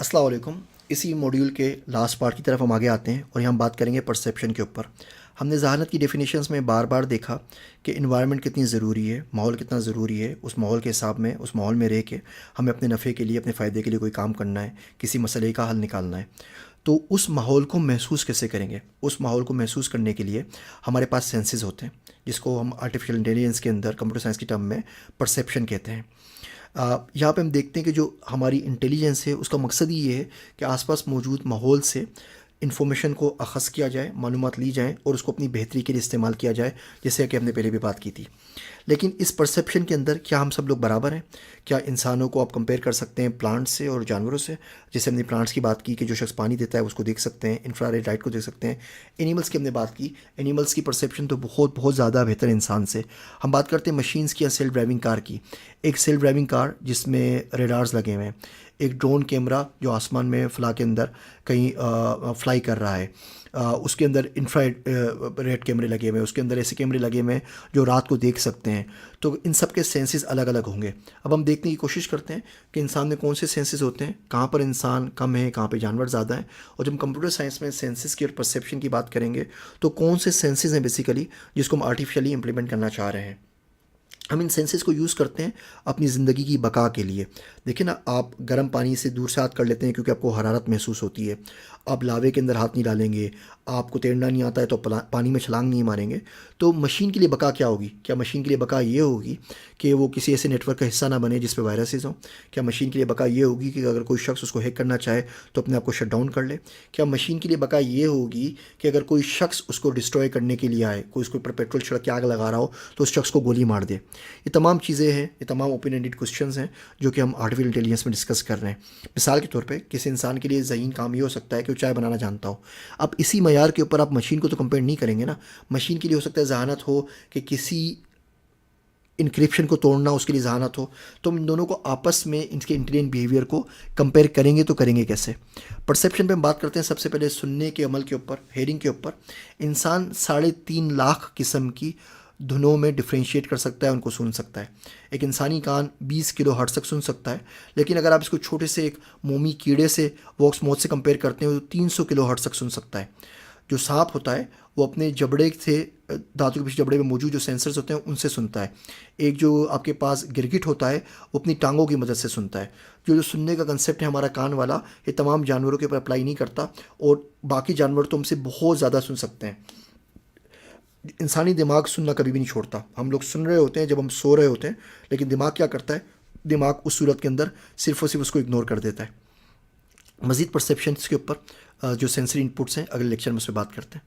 अस्सलाम वालेकुम। इसी मॉड्यूल के लास्ट पार्ट की तरफ हम आगे आते हैं और यहाँ हम बात करेंगे परसेप्शन के ऊपर। हमने ज़हानत की डेफिनेशंस में बार बार देखा कि इन्वायरमेंट कितनी ज़रूरी है, माहौल कितना ज़रूरी है। उस माहौल के हिसाब में, उस माहौल में रह के हमें अपने नफ़े के लिए, अपने फ़ायदे के लिए कोई काम करना है, किसी मसले का हल निकालना है। तो उस माहौल को महसूस कैसे करेंगे? उस माहौल को महसूस करने के लिए हमारे पास सेंसेस होते हैं, जिसको हम आर्टिफिशियल इंटेलिजेंस के अंदर, कंप्यूटर साइंस की टर्म में परसेप्शन कहते हैं। यहाँ पे हम देखते हैं कि जो हमारी इंटेलिजेंस है उसका मकसद ही ये है कि आसपास मौजूद माहौल से इन्फॉर्मेशन को अख़ज़ किया जाए, मालूमात ली जाएँ और उसको अपनी बेहतरी के लिए इस्तेमाल किया जाए, जैसे कि हमने पहले भी बात की थी। लेकिन इस परसेप्शन के अंदर क्या हम सब लोग बराबर हैं? क्या इंसानों को आप कंपेयर कर सकते हैं प्लांट्स से और जानवरों से? जैसे हमने प्लांट्स की बात की कि जो शख्स पानी देता है उसको देख सकते हैं, इंफ्रारेड लाइट को देख सकते हैं। एनिमल्स की हमने बात की, एनिमल्स की परसेप्शन तो बहुत बहुत ज़्यादा बेहतर है इंसान से। हम बात करते हैं मशीन्स की या सेल्फ ड्राइविंग कार की। एक सेल्फ ड्राइविंग कार जिसमें रेडार्स लगे हुए हैं, एक ड्रोन कैमरा जो आसमान में फ़ला के अंदर कहीं फ्लाई कर रहा है, उसके अंदर इंफ्रारेड रेड कैमरे लगे हुए हैं, उसके अंदर ऐसे कैमरे लगे हुए हैं जो रात को देख सकते हैं। तो इन सब के सेंसेस अलग अलग होंगे। अब हम देखने की कोशिश करते हैं कि इंसान में कौन से सेंसेस होते हैं, कहाँ पर इंसान कम है, कहाँ पे जानवर ज़्यादा है। और जब हम कंप्यूटर साइंस में सेंसेस की और परसेप्शन की बात करेंगे तो कौन से सेंसेस हैं बेसिकली जिसको हम आर्टिफिशियली इंप्लीमेंट करना चाह रहे हैं। हम इन सेंसेस को यूज़ करते हैं अपनी ज़िंदगी की बका के लिए। देखिए ना, आप गर्म पानी से दूर से हाथ कर लेते हैं क्योंकि आपको हरारत महसूस होती है। आप लावे के अंदर हाथ नहीं डालेंगे, आपको तैरना नहीं आता है तो पानी में छलांग नहीं मारेंगे। तो मशीन के लिए बका क्या होगी? क्या मशीन के लिए बका ये होगी कि वो किसी ऐसे नेटवर्क का हिस्सा ना बने जिस पे वायरसेस हों? क्या मशीन के लिए बका ये होगी कि अगर कोई शख्स उसको हैक करना चाहे तो अपने आप को शट डाउन कर ले? क्या मशीन के लिए बका ये होगी कि अगर कोई शख्स उसको डिस्ट्रॉय करने के लिए आए, कोई उसके ऊपर पेट्रोल छिड़क के आग लगा रहा हो तो उस शख्स को गोली मार दे? ये तमाम चीज़ें हैं, ये तमाम ओपन एंडेड क्वेश्चंस हैं जो कि हम आर्टिफिशियल इंटेलिजेंस में डिस्कस कर रहे हैं। मिसाल के तौर पे किसी इंसान के लिए ज़हीन काम ये हो सकता है कि वो चाय बनाना जानता हो। अब इसी मयार के ऊपर आप मशीन को तो कंपेयर नहीं करेंगे ना। मशीन के लिए हो सकता है ज़हानत हो कि किसी इनक्रिप्शन को तोड़ना, उसके लिए ज़हानत हो। तो हम इन दोनों को आपस में इनके इंटेलिजेंट बिहेवियर को कंपेयर करेंगे तो करेंगे कैसे? परसेप्शन पे हम बात करते हैं सबसे पहले सुनने के अमल के ऊपर, हेयरिंग के ऊपर। इंसान 3.5 लाख किस्म की धुनों में डिफ्रेंशिएट कर सकता है, उनको सुन सकता है। एक इंसानी कान 20 किलो हर्ट्ज़ तक सुन सकता है, लेकिन अगर आप इसको छोटे से एक मोमी कीड़े से, वॉक्स मौत से कंपेयर करते हैं तो 300 किलो हर्ट्ज़ तक सुन सकता है। जो सांप होता है वो अपने जबड़े से, दांतों के पीछे जबड़े में मौजूद जो सेंसर्स होते हैं उनसे सुनता है। एक जो आपके पास गिरगिट होता है वो अपनी टांगों की मदद से सुनता है। जो सुनने का कंसेप्ट है हमारा कान वाला, ये तमाम जानवरों के ऊपर अप्लाई नहीं करता और बाकी जानवर तो हमसे बहुत ज़्यादा सुन सकते हैं। इंसानी दिमाग सुनना कभी भी नहीं छोड़ता। हम लोग सुन रहे होते हैं जब हम सो रहे होते हैं, लेकिन दिमाग क्या करता है? दिमाग उस सूरत के अंदर सिर्फ और सिर्फ उसको इग्नोर कर देता है। मज़ीद परसेप्शंस के ऊपर जो सेंसरी इनपुट्स हैं अगले लेक्चर में उस पर बात करते हैं।